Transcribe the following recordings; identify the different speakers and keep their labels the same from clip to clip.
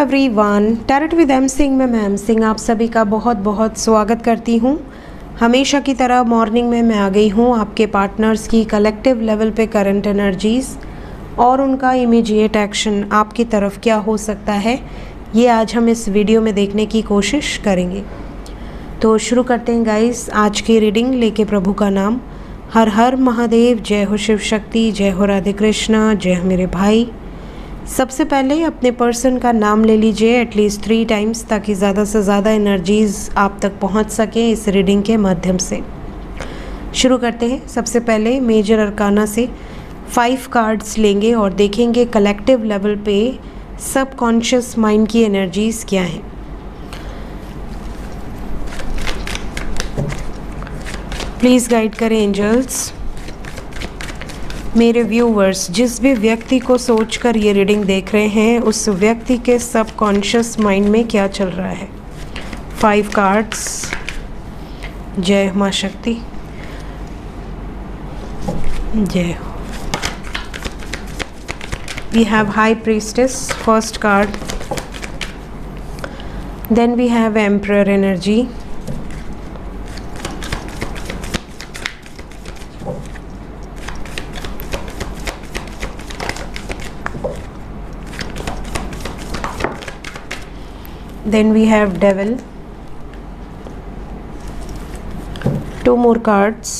Speaker 1: Everyone, tarot with M Singh में मैं M Singh आप सभी का बहुत बहुत स्वागत करती हूँ। हमेशा की तरह मॉर्निंग में मैं आ गई हूँ आपके पार्टनर्स की कलेक्टिव लेवल पे करंट एनर्जीज़ और उनका इमीडिएट एक्शन आपकी तरफ क्या हो सकता है, ये आज हम इस वीडियो में देखने की कोशिश करेंगे। तो शुरू करते हैं गाइस आज की रीडिंग लेके प्रभु का नाम। हर हर महादेव, जय हो शिव शक्ति, जय हो राधे कृष्णा, जय हो मेरे भाई। सबसे पहले अपने पर्सन का नाम ले लीजिए एटलीस्ट 3 टाइम्स ताकि ज़्यादा से ज़्यादा एनर्जीज़ आप तक पहुंच सकें इस रीडिंग के माध्यम से। शुरू करते हैं। सबसे पहले मेजर अरकाना से 5 कार्ड्स लेंगे और देखेंगे कलेक्टिव लेवल पे सबकॉन्शियस माइंड की एनर्जीज़ क्या हैं। प्लीज़ गाइड करें एंजल्स। मेरे व्यूवर्स, जिस भी व्यक्ति को सोचकर ये रीडिंग देख रहे हैं उस व्यक्ति के सबकॉन्शियस माइंड में क्या चल रहा है। 5 कार्ड्स। जय माँ शक्ति, जय हो। We have high priestess, first card. Then we have emperor energy. Then we have devil. 2 more cards.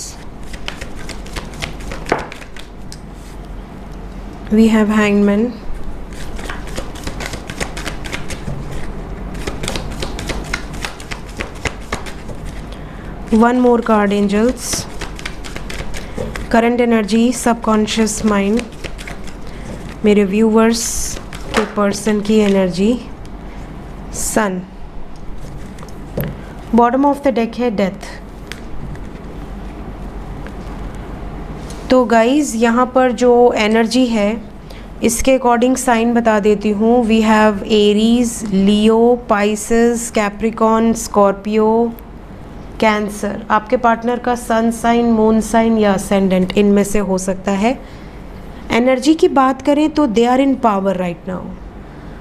Speaker 1: We have hangman. One more card angels. Current energy, subconscious mind. मेरे viewers के person की energy। Sun. Bottom of the deck है death. तो guys यहाँ पर जो energy है इसके अकॉर्डिंग साइन बता देती हूँ। We have Aries, Leo, Pisces, Capricorn, Scorpio, Cancer. आपके पार्टनर का सन साइन, मून साइन या असेंडेंट इनमें से हो सकता है। एनर्जी की बात करें तो they are in power right now.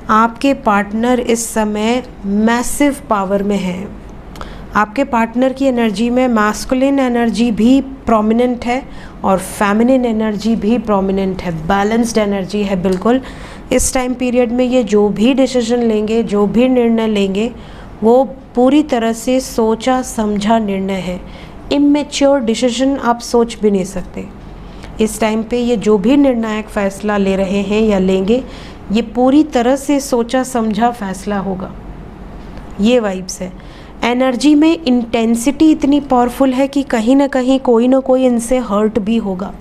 Speaker 1: आपके पार्टनर इस समय मैसिव पावर में है। आपके पार्टनर की एनर्जी में मैस्कुलिन एनर्जी भी प्रोमिनेंट है और फेमिनिन एनर्जी भी प्रोमिनेंट है। बैलेंस्ड एनर्जी है बिल्कुल। इस टाइम पीरियड में ये जो भी डिसीजन लेंगे, जो भी निर्णय लेंगे, वो पूरी तरह से सोचा समझा निर्णय है। इमेच्योर डिसीजन आप सोच भी नहीं सकते। इस टाइम पे ये जो भी निर्णायक फैसला ले रहे हैं या लेंगे, ये पूरी तरह से सोचा समझा फैसला होगा। ये वाइब्स है। एनर्जी में इंटेंसिटी इतनी पावरफुल है कि कहीं ना कहीं कोई ना कोई इनसे हर्ट भी होगा।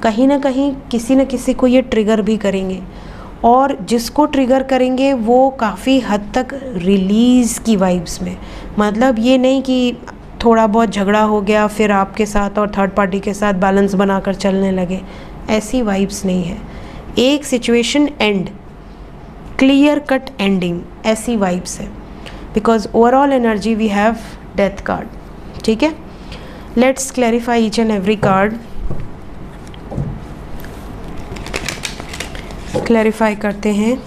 Speaker 1: कहीं ना कहीं किसी न किसी को ये ट्रिगर भी करेंगे और जिसको ट्रिगर करेंगे वो काफ़ी हद तक रिलीज़ की वाइब्स में। मतलब ये नहीं कि थोड़ा बहुत झगड़ा हो गया फिर आपके साथ और थर्ड पार्टी के साथ बैलेंस बनाकर चलने लगे, ऐसी वाइब्स नहीं है। एक situation end, clear cut ending, ऐसी वाइब्स है। Because overall energy we have death card. ठीक है, let's clarify each and every card. Clarify करते हैं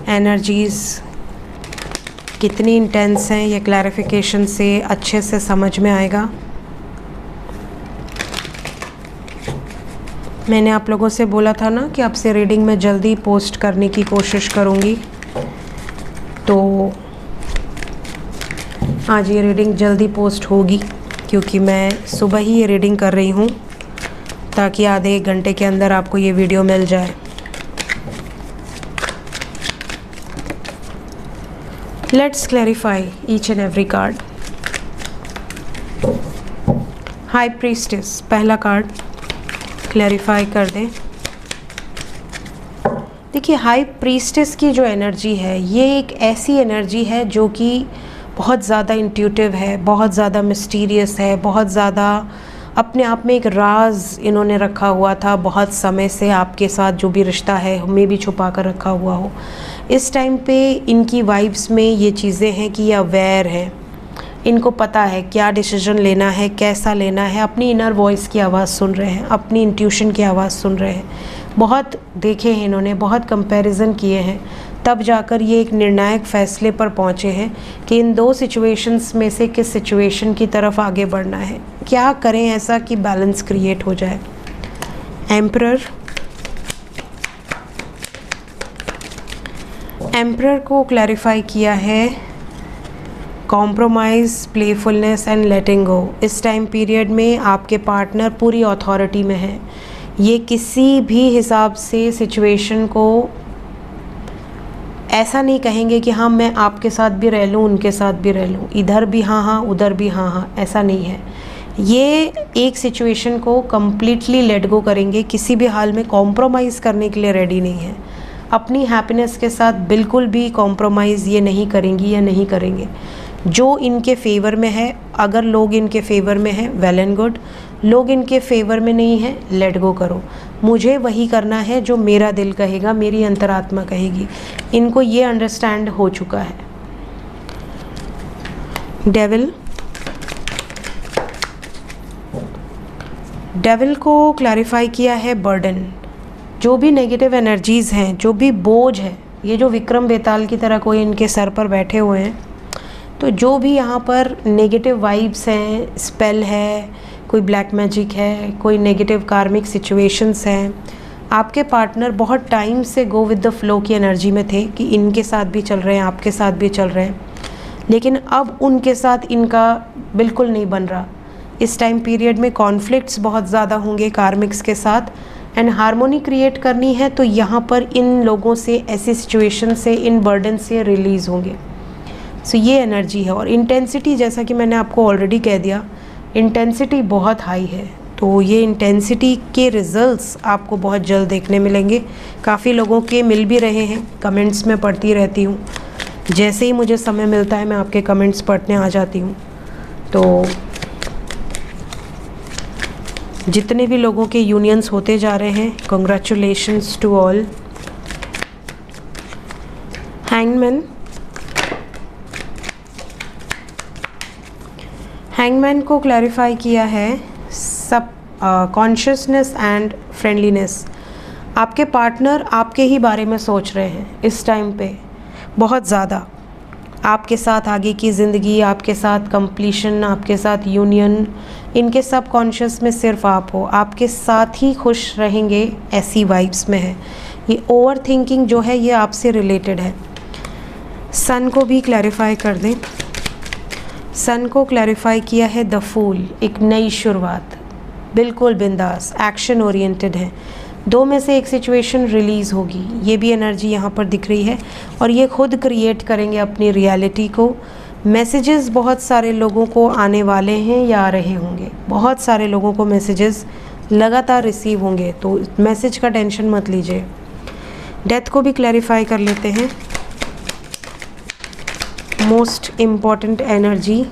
Speaker 1: एनर्जीज कितनी इंटेंस हैं। ये क्लैरिफिकेशन से अच्छे से समझ में आएगा। मैंने आप लोगों से बोला था ना कि आपसे रीडिंग में जल्दी पोस्ट करने की कोशिश करूँगी, तो आज ये रीडिंग जल्दी पोस्ट होगी क्योंकि मैं सुबह ही ये रीडिंग कर रही हूँ ताकि आधे 1 घंटे के अंदर आपको ये वीडियो मिल जाए। Let's clarify each and every card. High priestess, पहला कार्ड क्लैरिफाई कर दें। देखिए, हाई प्रीस्टेस की जो एनर्जी है ये एक ऐसी एनर्जी है जो कि बहुत ज़्यादा इंट्यूटिव है, बहुत ज़्यादा मिस्टीरियस है, बहुत ज़्यादा अपने आप में एक राज इन्होंने रखा हुआ था बहुत समय से। आपके साथ जो भी रिश्ता है हमें भी छुपा कर रखा हुआ हो। इस टाइम पे इनकी वाइब्स में ये चीज़ें हैं कि ये अवेयर है, इनको पता है क्या डिसीजन लेना है, कैसा लेना है। अपनी इनर वॉइस की आवाज़ सुन रहे हैं, अपनी इंट्यूशन की आवाज़ सुन रहे हैं। बहुत देखे हैं इन्होंने, बहुत कंपैरिजन किए हैं, तब जाकर ये एक निर्णायक फैसले पर पहुँचे हैं कि इन दो सिचुएशंस में से किस सिचुएशन की तरफ आगे बढ़ना है, क्या करें ऐसा कि बैलेंस क्रिएट हो जाए। एम्परर, एम्परर को क्लैरिफाई किया है कॉम्प्रोमाइज़, प्लेफुलनेस एंड लेटिंग गो। इस टाइम पीरियड में आपके पार्टनर पूरी अथॉरिटी में है, ये किसी भी हिसाब से सिचुएशन को ऐसा नहीं कहेंगे कि हाँ मैं आपके साथ भी रह लूँ उनके साथ भी रह लूँ, इधर भी हाँ हाँ उधर भी हाँ हाँ, ऐसा नहीं है। ये एक सिचुएशन को कम्प्लीटली लेट गो करेंगे, किसी भी हाल में कॉम्प्रोमाइज़ करने के लिए रेडी नहीं है। अपनी हैप्पीनेस के साथ बिल्कुल भी कॉम्प्रोमाइज़ ये नहीं करेंगी या नहीं करेंगे। जो इनके फेवर में है, अगर लोग इनके फेवर में हैं वेल एंड गुड, लोग इनके फेवर में नहीं हैं लेट गो करो। मुझे वही करना है जो मेरा दिल कहेगा, मेरी अंतरात्मा कहेगी। इनको ये अंडरस्टैंड हो चुका है। डेविल, डेविल को क्लैरिफाई किया है बर्डन। जो भी नेगेटिव एनर्जीज़ हैं, जो भी बोझ है, ये जो विक्रम बेताल की तरह कोई इनके सर पर बैठे हुए हैं, तो जो भी यहाँ पर नेगेटिव वाइब्स हैं, स्पेल है, कोई ब्लैक मैजिक है, कोई नेगेटिव कार्मिक सिचुएशंस हैं, आपके पार्टनर बहुत टाइम से गो विद द फ्लो की एनर्जी में थे कि इनके साथ भी चल रहे हैं, आपके साथ भी चल रहे हैं, लेकिन अब उनके साथ इनका बिल्कुल नहीं बन रहा। इस टाइम पीरियड में कॉन्फ्लिक्ट्स बहुत ज़्यादा होंगे कार्मिक्स के साथ, एंड हारमोनी क्रिएट करनी है तो यहाँ पर इन लोगों से, ऐसी सिचुएशन से, इन बर्डन से रिलीज़ होंगे। सो ये एनर्जी है। और इंटेंसिटी, जैसा कि मैंने आपको ऑलरेडी कह दिया, इंटेंसिटी बहुत हाई है, तो ये इंटेंसिटी के रिजल्ट्स आपको बहुत जल्द देखने मिलेंगे। काफ़ी लोगों के मिल भी रहे हैं, कमेंट्स में पढ़ती रहती हूँ, जैसे ही मुझे समय मिलता है मैं आपके कमेंट्स पढ़ने आ जाती हूँ। तो जितने भी लोगों के यूनियंस होते जा रहे हैं, congratulations to all. Hangman, hangman को क्लैरिफाई किया है सब कॉन्शियसनेस एंड फ्रेंडलीनेस। आपके पार्टनर आपके ही बारे में सोच रहे हैं इस टाइम पे बहुत ज़्यादा, आपके साथ आगे की ज़िंदगी, आपके साथ कंप्लीशन, आपके साथ यूनियन, इनके सब कॉन्शियस में सिर्फ आप हो, आपके साथ ही खुश रहेंगे, ऐसी वाइब्स में है। ये ओवर थिंकिंग जो है ये आपसे रिलेटेड है। सन को भी क्लैरिफाई कर दें। सन को क्लैरिफाई किया है द फूल, एक नई शुरुआत, बिल्कुल बिंदास, एक्शन ओरिएंटेड है। दो में से एक सिचुएशन रिलीज़ होगी, ये भी एनर्जी यहाँ पर दिख रही है, और ये खुद क्रिएट करेंगे अपनी रियलिटी को। मैसेजेस बहुत सारे लोगों को आने वाले हैं या आ रहे होंगे, बहुत सारे लोगों को मैसेजेस लगातार रिसीव होंगे, तो मैसेज का टेंशन मत लीजिए। डेथ को भी क्लैरिफाई कर लेते हैं। मोस्ट इम्पॉर्टेंट एनर्जी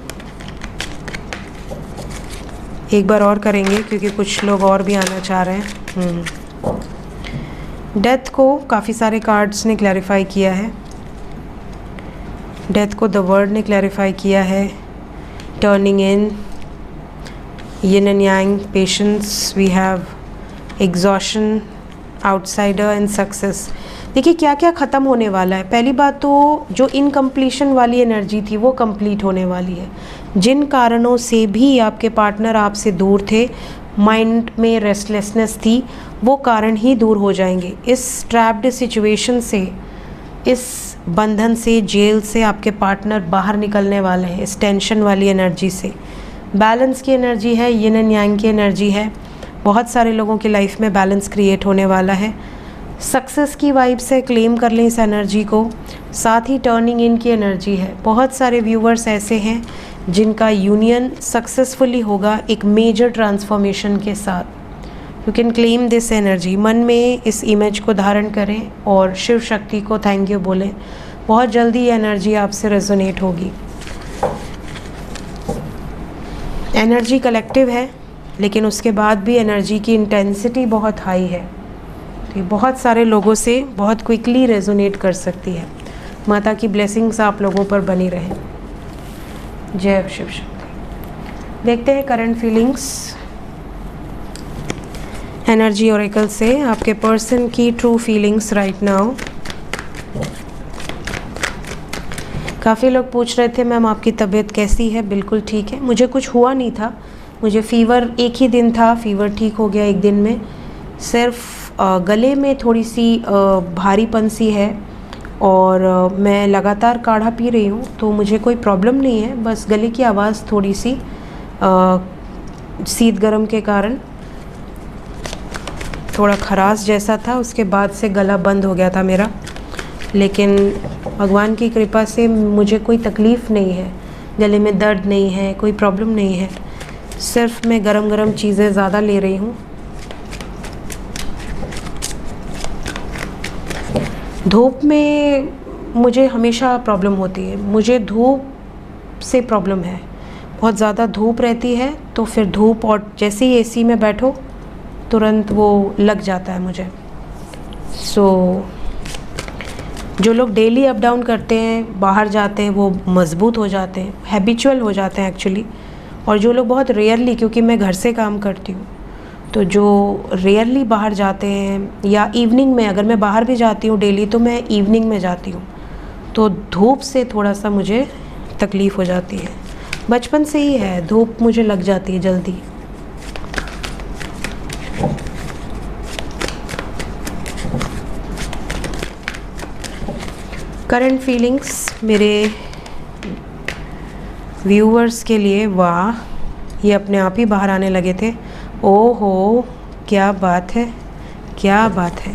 Speaker 1: एक बार और करेंगे क्योंकि कुछ लोग और भी आना चाह रहे हैं। डेथ को काफ़ी सारे कार्ड्स ने क्लैरिफाई किया है। डेथ को द वर्ड ने क्लैरिफाई किया है। Turning in, yin and yang, patience, we have exhaustion, outsider and success. देखिए क्या क्या ख़त्म होने वाला है। पहली बात तो जो इनकम्प्लीशन वाली एनर्जी थी वो कंप्लीट होने वाली है। जिन कारणों से भी आपके पार्टनर आपसे दूर थे, माइंड में रेस्टलेसनेस थी, वो कारण ही दूर हो जाएंगे। इस ट्रैप्ड सिचुएशन से, इस बंधन से, जेल से आपके पार्टनर बाहर निकलने वाले हैं, इस टेंशन वाली एनर्जी से। बैलेंस की एनर्जी है, यिन एंड यांग की एनर्जी है। बहुत सारे लोगों की लाइफ में बैलेंस क्रिएट होने वाला है। सक्सेस की वाइब से क्लेम कर लें इस एनर्जी को। साथ ही टर्निंग इन की एनर्जी है। बहुत सारे व्यूवर्स ऐसे हैं जिनका यूनियन सक्सेसफुली होगा एक मेजर ट्रांसफॉर्मेशन के साथ। You can claim this energy. मन में इस इमेज को धारण करें और शिव शक्ति को थैंक यू बोलें। बहुत जल्दी ये एनर्जी आपसे रेजोनेट होगी। एनर्जी कलेक्टिव है, लेकिन उसके बाद भी एनर्जी की इंटेंसिटी बहुत हाई है। ये बहुत सारे लोगों से बहुत क्विकली रेजोनेट कर सकती है। माता की ब्लेसिंग्स आप लोगों पर बनी रहें। जय शिव शक्ति। देखते हैं करंट फीलिंग्स एनर्जी ओरेकल से, आपके पर्सन की ट्रू फीलिंग्स राइट नाउ। काफ़ी लोग पूछ रहे थे मैम आपकी तबीयत कैसी है? बिल्कुल ठीक है, मुझे कुछ हुआ नहीं था। मुझे फ़ीवर एक ही दिन था, फ़ीवर ठीक हो गया एक दिन में। सिर्फ गले में थोड़ी सी भारीपन सी है और मैं लगातार काढ़ा पी रही हूँ, तो मुझे कोई प्रॉब्लम नहीं है। बस गले की आवाज़ थोड़ी सी शीत गर्म के कारण थोड़ा खराश जैसा था, उसके बाद से गला बंद हो गया था मेरा। लेकिन भगवान की कृपा से मुझे कोई तकलीफ़ नहीं है, गले में दर्द नहीं है, कोई प्रॉब्लम नहीं है। सिर्फ मैं गरम गरम चीज़ें ज़्यादा ले रही हूँ। धूप में मुझे हमेशा प्रॉब्लम होती है, मुझे धूप से प्रॉब्लम है। बहुत ज़्यादा धूप रहती है तो फिर धूप, और जैसे ही एसी में बैठो तुरंत वो लग जाता है मुझे। जो लोग डेली अप डाउन करते हैं, बाहर जाते हैं, वो मज़बूत हो जाते हैं, हैबिचुअल हो जाते हैं एक्चुअली। और जो लोग बहुत रेयरली, क्योंकि मैं घर से काम करती हूँ, तो जो रेयरली बाहर जाते हैं या इवनिंग में, अगर मैं बाहर भी जाती हूँ डेली तो मैं इवनिंग में जाती हूँ, तो धूप से थोड़ा सा मुझे तकलीफ़ हो जाती है। बचपन से ही है, धूप मुझे लग जाती है जल्दी। करंट फीलिंग्स मेरे व्यूअर्स के लिए, वाह, ये अपने आप ही बाहर आने लगे थे। ओहो, क्या बात है, क्या बात है।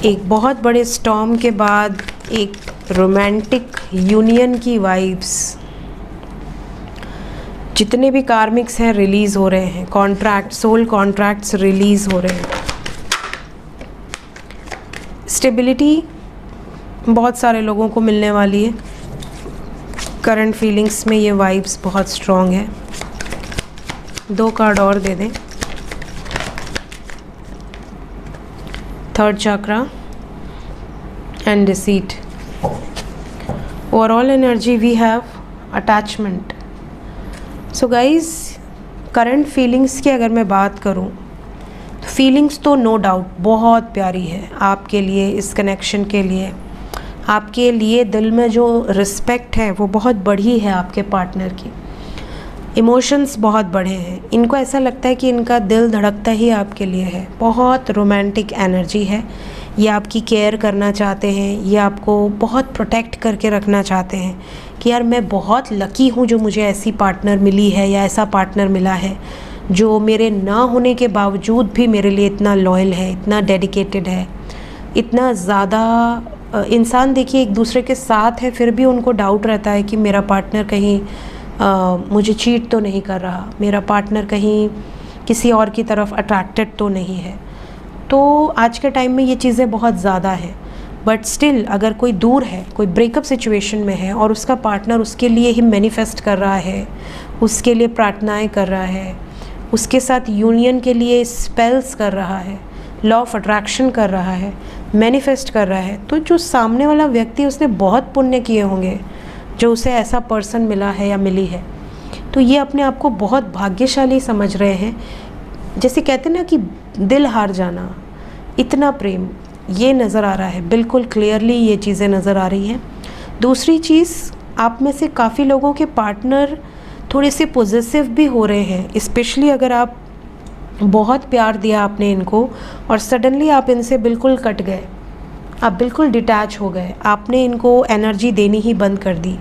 Speaker 1: एक बहुत बड़े स्टॉर्म के बाद एक रोमांटिक यूनियन की वाइब्स, जितने भी कार्मिक्स हैं रिलीज़ हो रहे हैं, कॉन्ट्रैक्ट, सोल कॉन्ट्रैक्ट्स रिलीज़ हो रहे हैं। स्टेबिलिटी बहुत सारे लोगों को मिलने वाली है। करंट फीलिंग्स में ये वाइब्स बहुत स्ट्रॉन्ग है। 2 कार्ड और दे दें। Third chakra and deceit. Overall energy we have attachment. So guys, current feelings की अगर मैं बात करूं, फीलिंग्स तो नो डाउट बहुत प्यारी है आपके लिए, इस कनेक्शन के लिए। आपके लिए दिल में जो रिस्पेक्ट है वो बहुत बढ़ी है आपके पार्टनर की। इमोशंस बहुत बढ़े हैं, इनको ऐसा लगता है कि इनका दिल धड़कता ही आपके लिए है। बहुत रोमांटिक एनर्जी है। ये आपकी केयर करना चाहते हैं, ये आपको बहुत प्रोटेक्ट करके रखना चाहते हैं कि यार मैं बहुत लकी हूँ जो मुझे ऐसी पार्टनर मिली है या ऐसा पार्टनर मिला है जो मेरे ना होने के बावजूद भी मेरे लिए इतना लॉयल है, इतना डेडिकेटेड है, इतना ज़्यादा। इंसान देखिए एक दूसरे के साथ है फिर भी उनको डाउट रहता है कि मेरा पार्टनर कहीं मुझे चीट तो नहीं कर रहा, मेरा पार्टनर कहीं किसी और की तरफ अट्रैक्टेड तो नहीं है। तो आज के टाइम में ये चीज़ें बहुत ज़्यादा हैं। बट स्टिल अगर कोई दूर है, कोई ब्रेकअप सिचुएशन में है और उसका पार्टनर उसके लिए ही मैनिफेस्ट कर रहा है, उसके लिए प्रार्थनाएं कर रहा है, उसके साथ यूनियन के लिए स्पेल्स कर रहा है, लॉ ऑफ अट्रैक्शन कर रहा है, मैनिफेस्ट कर रहा है, तो जो सामने वाला व्यक्ति उसने बहुत पुण्य किए होंगे जो उसे ऐसा पर्सन मिला है या मिली है। तो ये अपने आप को बहुत भाग्यशाली समझ रहे हैं। जैसे कहते हैं ना कि दिल हार जाना, इतना प्रेम, ये नज़र आ रहा है, बिल्कुल क्लियरली ये चीज़ें नज़र आ रही हैं। दूसरी चीज़, आप में से काफ़ी लोगों के पार्टनर थोड़े से पॉजिटिव भी हो रहे हैं, स्पेशली अगर आप बहुत प्यार दिया आपने इनको और सडनली आप इनसे बिल्कुल कट गए, आप बिल्कुल डिटैच हो गए, आपने इनको एनर्जी देनी ही बंद कर दी।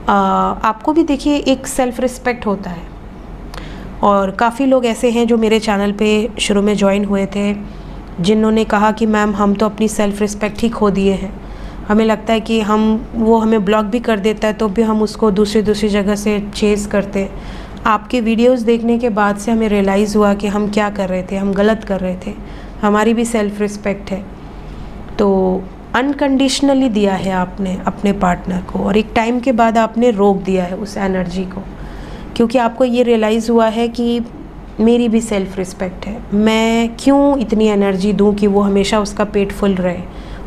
Speaker 1: आपको भी देखिए एक सेल्फ़ रिस्पेक्ट होता है, और काफ़ी लोग ऐसे हैं जो मेरे चैनल पे शुरू में ज्वाइन हुए थे जिन्होंने कहा कि मैम हम तो अपनी सेल्फ़ रिस्पेक्ट ही खो दिए हैं, हमें लगता है कि वो हमें ब्लॉक भी कर देता है तो भी हम उसको दूसरी जगह से चेज़ करते। आपके वीडियोस देखने के बाद से हमें रियलाइज़ हुआ कि हम क्या कर रहे थे, हम गलत कर रहे थे, हमारी भी सेल्फ़ रिस्पेक्ट है। तो अनकंडीशनली दिया है आपने अपने पार्टनर को, और एक टाइम के बाद आपने रोक दिया है उस एनर्जी को, क्योंकि आपको ये रियलाइज़ हुआ है कि मेरी भी सेल्फ़ रिस्पेक्ट है, मैं क्यों इतनी एनर्जी दूं कि वो हमेशा उसका पेट फुल रहे।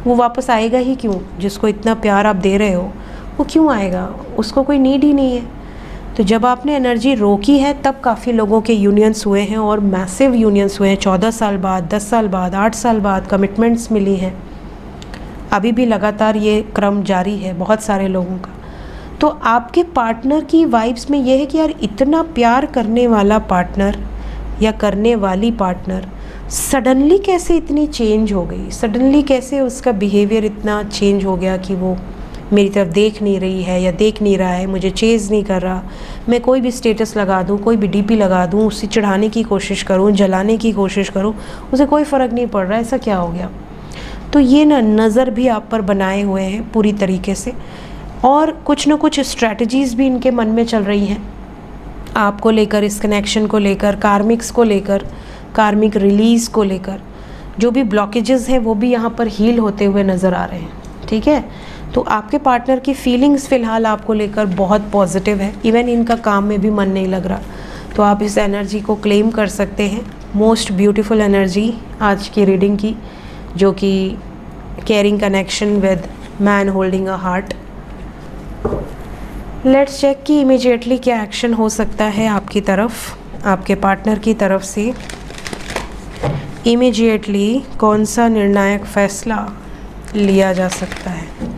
Speaker 1: वो वापस आएगा ही क्यों? जिसको इतना प्यार आप दे रहे हो वो क्यों आएगा? उसको कोई नीड ही नहीं है। तो जब आपने एनर्जी रोकी है तब काफ़ी लोगों के यूनियंस हुए हैं, और मैसिव यूनियंस हुए हैं। 14 साल बाद, 10 साल बाद, 8 साल बाद कमिटमेंट्स मिली हैं। अभी भी लगातार ये क्रम जारी है बहुत सारे लोगों का। तो आपके पार्टनर की वाइब्स में ये है कि यार इतना प्यार करने वाला पार्टनर या करने वाली पार्टनर सडनली कैसे इतनी चेंज हो गई, सडनली कैसे उसका बिहेवियर इतना चेंज हो गया कि वो मेरी तरफ देख नहीं रही है या देख नहीं रहा है, मुझे चेज़ नहीं कर रहा। मैं कोई भी स्टेटस लगा दूँ, कोई भी डीपी लगा दूँ, उसे चढ़ाने की कोशिश करूँ, जलाने की कोशिश करूँ, उसे कोई फ़र्क नहीं पड़ रहा, ऐसा क्या हो गया। तो ये ना नज़र भी आप पर बनाए हुए हैं पूरी तरीके से, और कुछ ना कुछ स्ट्रैटेजीज़ भी इनके मन में चल रही हैं आपको लेकर, इस कनेक्शन को लेकर, कार्मिक्स को लेकर, कार्मिक रिलीज़ को लेकर। जो भी ब्लॉकेजेस हैं वो भी यहाँ पर हील होते हुए नज़र आ रहे हैं। ठीक है, तो आपके पार्टनर की फीलिंग्स फ़िलहाल आपको लेकर बहुत पॉजिटिव है। इवन इनका काम में भी मन नहीं लग रहा, तो आप इस एनर्जी को क्लेम कर सकते हैं। मोस्ट ब्यूटीफुल एनर्जी आज की रीडिंग की, जो कि caring connection with man holding a heart. Let's check कि इमीडिएटली क्या एक्शन हो सकता है आपकी तरफ, आपके पार्टनर की तरफ से। इमीडिएटली कौन सा निर्णायक फैसला लिया जा सकता है।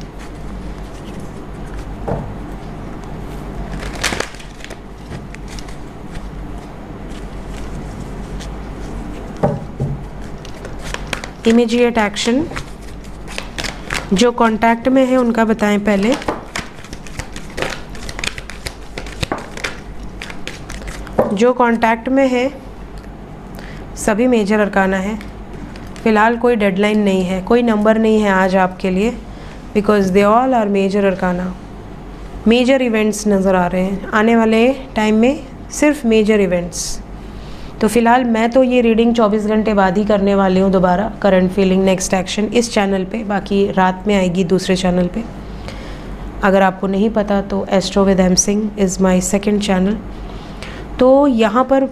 Speaker 1: इमीडिएट एक्शन जो कांटेक्ट में है उनका बताएं पहले। जो कांटेक्ट में है सभी मेजर अरकाना है। फ़िलहाल कोई डेडलाइन नहीं है, कोई नंबर नहीं है आज आपके लिए, because they all are major arcana. Major events नज़र आ रहे हैं आने वाले टाइम में, सिर्फ मेजर इवेंट्स। तो फ़िलहाल मैं तो ये रीडिंग 24 घंटे बाद ही करने वाली हूँ दोबारा, करंट फीलिंग नेक्स्ट एक्शन इस चैनल पे, बाकी रात में आएगी दूसरे चैनल पे। अगर आपको नहीं पता तो astro with M Singh is my second channel. तो यहाँ पर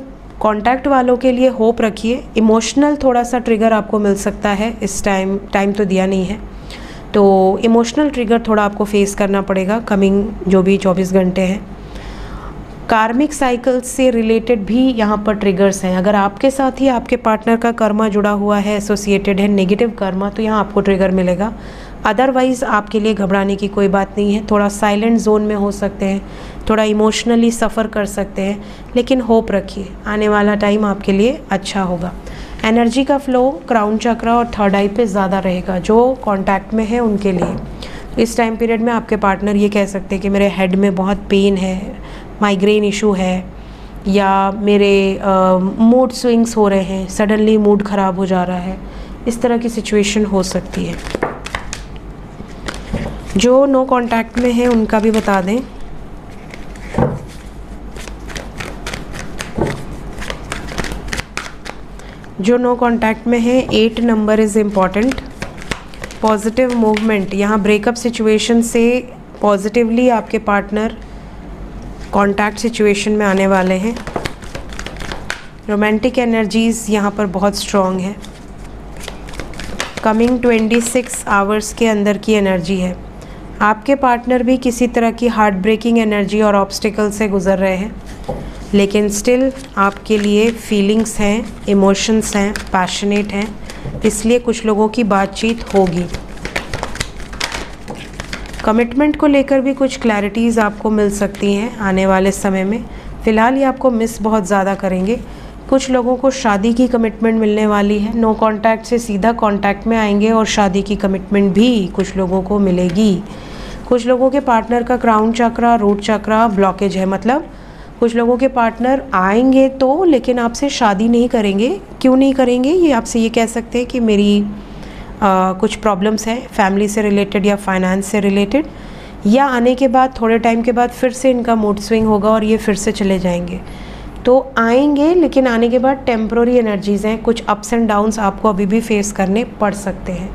Speaker 1: कांटेक्ट वालों के लिए होप रखिए। इमोशनल थोड़ा सा ट्रिगर आपको मिल सकता है इस टाइम तो दिया नहीं है, तो इमोशनल ट्रिगर थोड़ा आपको फेस करना पड़ेगा कमिंग जो भी 24 घंटे हैं। कार्मिक साइकिल्स से रिलेटेड भी यहाँ पर ट्रिगर्स हैं। अगर आपके साथ ही आपके पार्टनर का कर्मा जुड़ा हुआ है, एसोसिएटेड है नेगेटिव कर्मा, तो यहाँ आपको ट्रिगर मिलेगा। अदरवाइज़ आपके लिए घबराने की कोई बात नहीं है। थोड़ा साइलेंट जोन में हो सकते हैं, थोड़ा इमोशनली सफ़र कर सकते हैं, लेकिन होप रखिए आने वाला टाइम आपके लिए अच्छा होगा। एनर्जी का फ्लो क्राउन चक्रा और थर्ड आई पे ज़्यादा रहेगा जो कांटेक्ट में है उनके लिए। इस टाइम पीरियड में आपके पार्टनर ये कह सकते हैं कि मेरे हेड में बहुत पेन है, माइग्रेन इशू है, या मेरे मूड स्विंग्स हो रहे हैं, सडनली मूड ख़राब हो जा रहा है। इस तरह की सिचुएशन हो सकती है। जो नो कांटेक्ट में है उनका भी बता दें। जो नो कांटेक्ट में है 8 number is important. Positive movement, यहाँ ब्रेकअप सिचुएशन से पॉजिटिवली आपके पार्टनर कांटेक्ट सिचुएशन में आने वाले हैं। रोमांटिक एनर्जीज़ यहाँ पर बहुत स्ट्रॉन्ग है। कमिंग 26 आवर्स के अंदर की एनर्जी है। आपके पार्टनर भी किसी तरह की हार्ट ब्रेकिंग एनर्जी और ऑब्स्टिकल से गुजर रहे हैं, लेकिन स्टिल आपके लिए फीलिंग्स हैं, इमोशंस हैं, पैशनेट हैं, इसलिए कुछ लोगों की बातचीत होगी। कमिटमेंट को लेकर भी कुछ क्लैरिटीज़ आपको मिल सकती हैं आने वाले समय में। फ़िलहाल ये आपको मिस बहुत ज़्यादा करेंगे। कुछ लोगों को शादी की कमिटमेंट मिलने वाली है, नो कांटेक्ट से सीधा कांटेक्ट में आएंगे और शादी की कमिटमेंट भी कुछ लोगों को मिलेगी। कुछ लोगों के पार्टनर का क्राउन चक्रा, रूट चक्रा ब्लॉकेज है, मतलब कुछ लोगों के पार्टनर आएंगे तो, लेकिन आपसे शादी नहीं करेंगे। क्यों नहीं करेंगे, ये आपसे ये कह सकते हैं कि मेरी कुछ प्रॉब्लम्स हैं फैमिली से रिलेटेड या फाइनेंस से रिलेटेड, या आने के बाद थोड़े टाइम के बाद फिर से इनका मूड स्विंग होगा और ये फिर से चले जाएंगे। तो आएंगे, लेकिन आने के बाद टेम्प्रोरी एनर्जीज़ हैं, कुछ अप्स एंड डाउन्स आपको अभी भी फेस करने पड़ सकते हैं।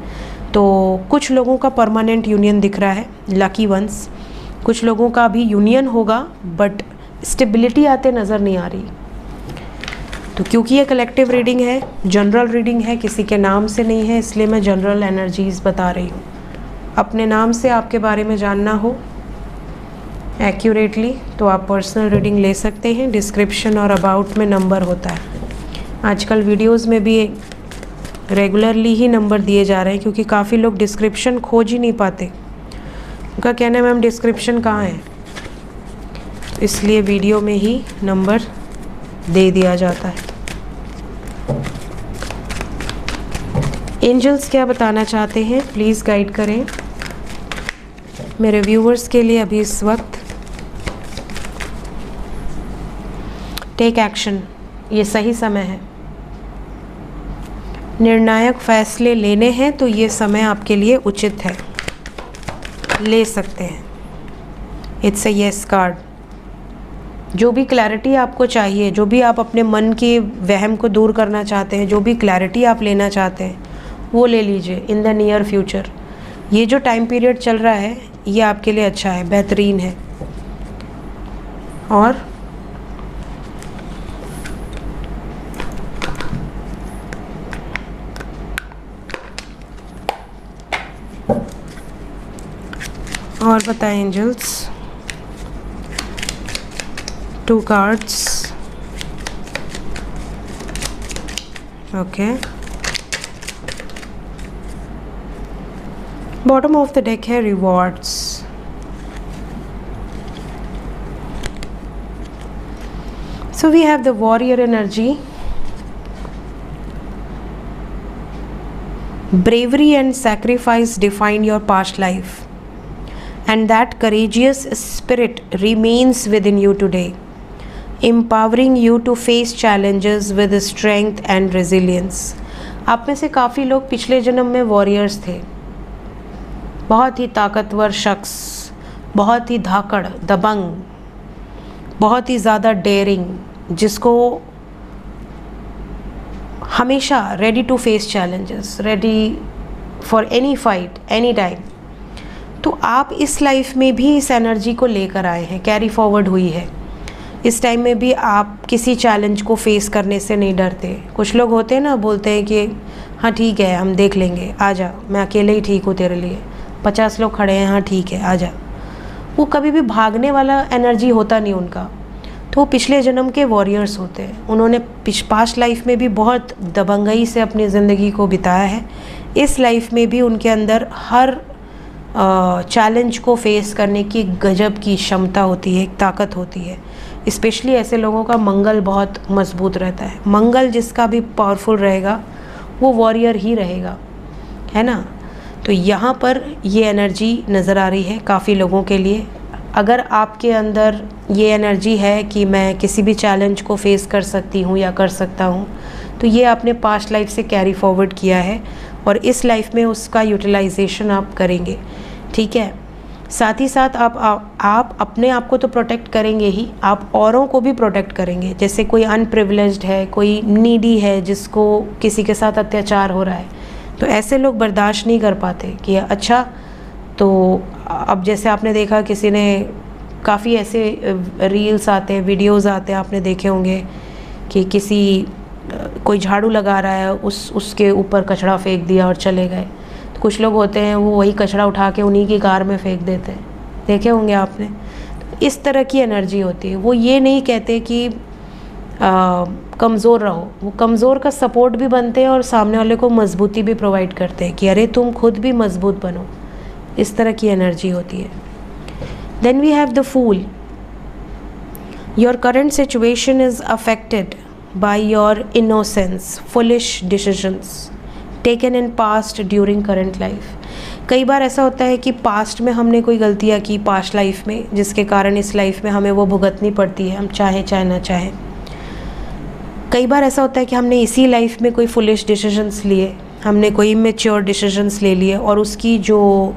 Speaker 1: तो कुछ लोगों का परमानेंट यूनियन दिख रहा है, लकी वंस। कुछ लोगों का अभी यूनियन होगा बट स्टेबिलिटी आते नज़र नहीं आ रही। तो क्योंकि ये कलेक्टिव रीडिंग है, जनरल रीडिंग है, किसी के नाम से नहीं है, इसलिए मैं जनरल एनर्जीज़ बता रही हूँ। अपने नाम से आपके बारे में जानना हो एक्यूरेटली तो आप पर्सनल रीडिंग ले सकते हैं। डिस्क्रिप्शन और अबाउट में नंबर होता है। आजकल वीडियोस में भी रेगुलरली ही नंबर दिए जा रहे हैं क्योंकि काफ़ी लोग डिस्क्रिप्शन खोज ही नहीं पाते। उनका कहना है मैम डिस्क्रिप्शन कहाँ है, इसलिए वीडियो में ही नंबर दे दिया जाता है। एंजल्स क्या बताना चाहते हैं प्लीज़ गाइड करें मेरे व्यूवर्स के लिए अभी इस वक्त। टेक एक्शन, ये सही समय है। निर्णायक फैसले लेने हैं तो ये समय आपके लिए उचित है, ले सकते हैं। It's a yes card. जो भी क्लैरिटी आपको चाहिए, जो भी आप अपने मन के वहम को दूर करना चाहते हैं, जो भी क्लैरिटी आप लेना चाहते हैं वो ले लीजिए इन द नियर फ्यूचर। ये जो टाइम पीरियड चल रहा है ये आपके लिए अच्छा है, बेहतरीन है। और बताएं angels. 2 cards, okay. Bottom of the deck है rewards. So we have the warrior energy, bravery and sacrifice define your past life, and that courageous spirit remains within you today, empowering you to face challenges with strength and resilience. आप में से काफ़ी लोग पिछले जन्म में warriors थे, बहुत ही ताकतवर शख्स, बहुत ही धाकड़ दबंग, बहुत ही ज़्यादा डेयरिंग, जिसको हमेशा ready to face challenges, ready for any fight any time. तो आप इस लाइफ में भी इस एनर्जी को लेकर आए हैं, कैरी फॉरवर्ड हुई है। इस टाइम में भी आप किसी चैलेंज को फेस करने से नहीं डरते। कुछ लोग होते हैं ना, बोलते हैं कि हाँ ठीक है हम देख लेंगे, आ जा, मैं अकेले ही ठीक हूँ तेरे लिए, 50 लोग खड़े हैं, हाँ ठीक है आ जा। वो कभी भी भागने वाला एनर्जी होता नहीं उनका। तो वो पिछले जन्म के वॉरियर्स होते हैं। उन्होंने पास्ट लाइफ में भी बहुत दबंगई से अपनी ज़िंदगी को बिताया है। इस लाइफ में भी उनके अंदर हर चैलेंज को फेस करने की गजब की क्षमता होती है, एक ताकत होती है। स्पेशली ऐसे लोगों का मंगल बहुत मजबूत रहता है। मंगल जिसका भी पावरफुल रहेगा वो वॉरियर ही रहेगा, है ना। तो यहाँ पर ये एनर्जी नज़र आ रही है काफ़ी लोगों के लिए। अगर आपके अंदर ये एनर्जी है कि मैं किसी भी चैलेंज को फेस कर सकती हूँ या कर सकता हूँ, तो ये आपने पास्ट लाइफ से कैरी फॉरवर्ड किया है और इस लाइफ में उसका यूटिलाइजेशन आप करेंगे, ठीक है। साथ ही साथ आप अपने आप को तो प्रोटेक्ट करेंगे ही, आप औरों को भी प्रोटेक्ट करेंगे। जैसे कोई अनप्रिविलेज्ड है, कोई नीडी है जिसको किसी के साथ अत्याचार हो रहा है, तो ऐसे लोग बर्दाश्त नहीं कर पाते कि अच्छा। तो अब जैसे आपने देखा किसी ने, काफ़ी ऐसे रील्स आते हैं, वीडियोस आते हैं, आपने देखे होंगे कि कोई झाड़ू लगा रहा है, उसके ऊपर कचरा फेंक दिया और चले गए। तो कुछ लोग होते हैं वो वही कचरा उठा के उन्हीं की कार में फेंक देते हैं, देखे होंगे आपने। तो इस तरह की एनर्जी होती है। वो ये नहीं कहते कि कमज़ोर रहो, वो कमज़ोर का सपोर्ट भी बनते हैं और सामने वाले को मजबूती भी प्रोवाइड करते हैं कि अरे तुम खुद भी मजबूत बनो। इस तरह की एनर्जी होती है। Then we have the fool. Your current situation is affected by your innocence, foolish decisions taken in past during current life. कई बार ऐसा होता है कि पास्ट में हमने कोई गलतियाँ की पास्ट लाइफ में, जिसके कारण इस लाइफ में हमें वो भुगतनी पड़ती है, हम चाहे चाहे ना चाहें। कई बार ऐसा होता है कि हमने इसी लाइफ में कोई फुलिश डिसीजंस लिए, हमने कोई इमेच्योर डिसीजंस ले लिए और उसकी जो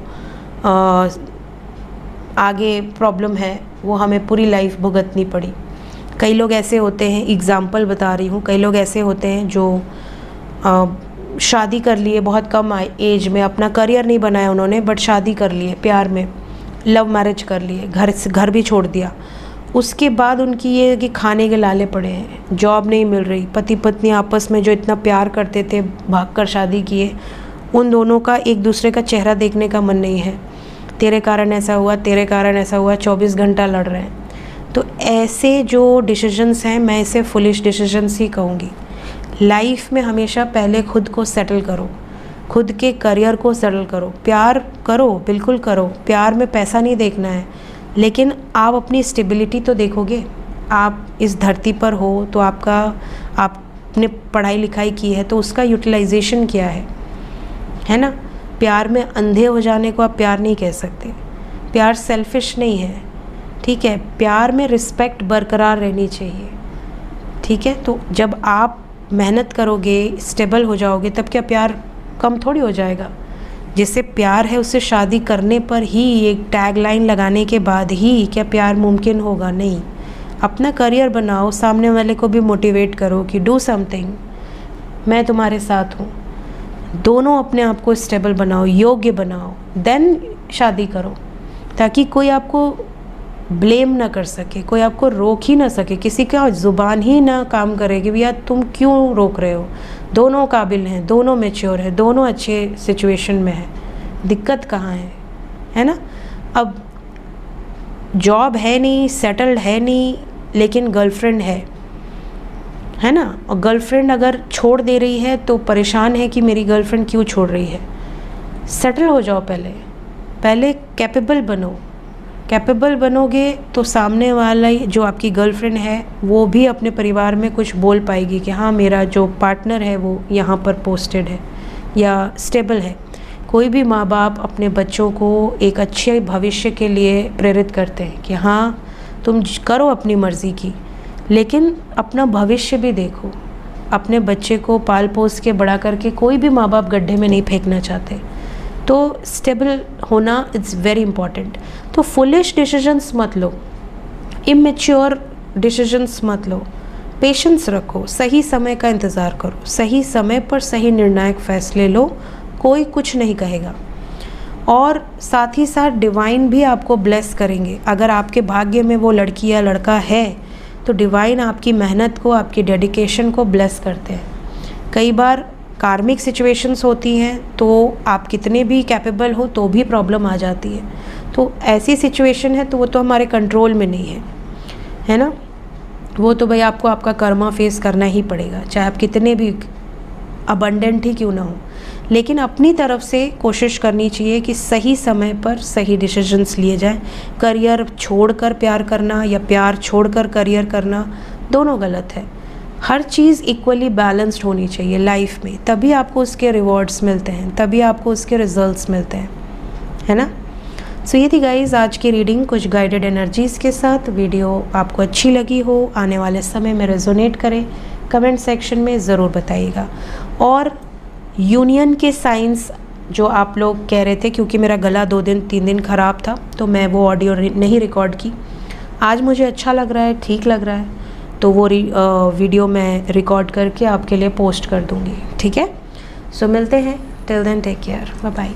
Speaker 1: आगे प्रॉब्लम है वो हमें पूरी लाइफ भुगतनी पड़ी। कई लोग ऐसे होते हैं, एग्ज़ाम्पल बता रही हूँ, कई लोग ऐसे होते हैं जो शादी कर लिए बहुत कम एज में, अपना करियर नहीं बनाया उन्होंने, बट शादी कर लिए, प्यार में लव मैरिज कर लिए, घर भी छोड़ दिया। उसके बाद उनकी ये कि खाने के लाले पड़े हैं, जॉब नहीं मिल रही, पति पत्नी आपस में जो इतना प्यार करते थे भागकर शादी किए, उन दोनों का एक दूसरे का चेहरा देखने का मन नहीं है। तेरे कारण ऐसा हुआ, तेरे कारण ऐसा हुआ, 24 घंटा लड़ रहे हैं। तो ऐसे जो डिसीजंस हैं, मैं इसे फुलिश डिसीजंस ही कहूँगी। लाइफ में हमेशा पहले खुद को सेटल करो, खुद के करियर को सेटल करो। प्यार करो, बिल्कुल करो, प्यार में पैसा नहीं देखना है, लेकिन आप अपनी स्टेबिलिटी तो देखोगे। आप इस धरती पर हो तो आपने पढ़ाई लिखाई की है तो उसका यूटिलाइजेशन क्या है ना। प्यार में अंधे हो जाने को आप प्यार नहीं कह सकते। प्यार सेल्फिश नहीं है, ठीक है। प्यार में रिस्पेक्ट बरकरार रहनी चाहिए, ठीक है। तो जब आप मेहनत करोगे, स्टेबल हो जाओगे, तब क्या प्यार कम थोड़ी हो जाएगा। जिससे प्यार है उससे शादी करने पर ही, एक टैग लाइन लगाने के बाद ही क्या प्यार मुमकिन होगा? नहीं। अपना करियर बनाओ, सामने वाले को भी मोटिवेट करो कि डू समथिंग, मैं तुम्हारे साथ हूँ। दोनों अपने आप को स्टेबल बनाओ, योग्य बनाओ, देन शादी करो, ताकि कोई आपको ब्लेम ना कर सके, कोई आपको रोक ही ना सके, किसी का ज़ुबान ही ना काम करे कि भैया तुम क्यों रोक रहे हो। दोनों काबिल हैं, दोनों मैच्योर हैं, दोनों अच्छे सिचुएशन में हैं, दिक्कत कहाँ है ना। अब जॉब है नहीं, सेटल्ड है नहीं, लेकिन गर्लफ्रेंड है ना, और गर्लफ्रेंड अगर छोड़ दे रही है तो परेशान है कि मेरी गर्लफ्रेंड क्यों छोड़ रही है। सेटल हो जाओ, पहले कैपेबल बनो। कैपेबल बनोगे तो सामने वाला जो आपकी गर्लफ्रेंड है वो भी अपने परिवार में कुछ बोल पाएगी कि हाँ, मेरा जो पार्टनर है वो यहाँ पर पोस्टेड है या स्टेबल है। कोई भी माँ बाप अपने बच्चों को एक अच्छे भविष्य के लिए प्रेरित करते हैं कि हाँ, तुम करो अपनी मर्ज़ी की, लेकिन अपना भविष्य भी देखो। अपने बच्चे को पाल पोस के बड़ा करके कोई भी माँ बाप गड्ढे में नहीं फेंकना चाहते। तो स्टेबल होना इट्स वेरी इंपॉर्टेंट। तो फुलिश डिसीजंस मत लो, इमेच्योर डिसीजंस मत लो, पेशेंस रखो, सही समय का इंतज़ार करो, सही समय पर सही निर्णायक फैसले लो, कोई कुछ नहीं कहेगा। और साथ ही साथ डिवाइन भी आपको ब्लेस करेंगे। अगर आपके भाग्य में वो लड़की या लड़का है तो डिवाइन आपकी मेहनत को, आपकी डेडिकेशन को ब्लेस करते हैं। कई बार कार्मिक सिचुएशंस होती हैं तो आप कितने भी कैपेबल हो तो भी प्रॉब्लम आ जाती है। तो ऐसी सिचुएशन है तो वो तो हमारे कंट्रोल में नहीं है ना। वो तो भाई आपको आपका कर्मा फेस करना ही पड़ेगा, चाहे आप कितने भी अबंडेंट ही क्यों ना हो। लेकिन अपनी तरफ से कोशिश करनी चाहिए कि सही समय पर सही डिसीजंस लिए जाएं। करियर छोड़कर प्यार करना या प्यार छोड़कर करियर करना दोनों गलत है। हर चीज़ इक्वली बैलेंस्ड होनी चाहिए लाइफ में, तभी आपको उसके रिवॉर्ड्स मिलते हैं, तभी आपको उसके रिजल्ट्स मिलते हैं, है ना। सो ये थी गाइज़ आज की रीडिंग कुछ गाइडेड एनर्जीज़ के साथ। वीडियो आपको अच्छी लगी हो, आने वाले समय में रेजोनेट करे, कमेंट सेक्शन में ज़रूर बताइएगा। और यूनियन के साइंस जो आप लोग कह रहे थे, क्योंकि मेरा गला 2-3 दिन ख़राब था तो मैं वो ऑडियो नहीं रिकॉर्ड की। आज मुझे अच्छा लग रहा है, ठीक लग रहा है, तो वो वीडियो मैं रिकॉर्ड करके आपके लिए पोस्ट कर दूँगी, ठीक है। सो मिलते हैं, till then take care, bye bye.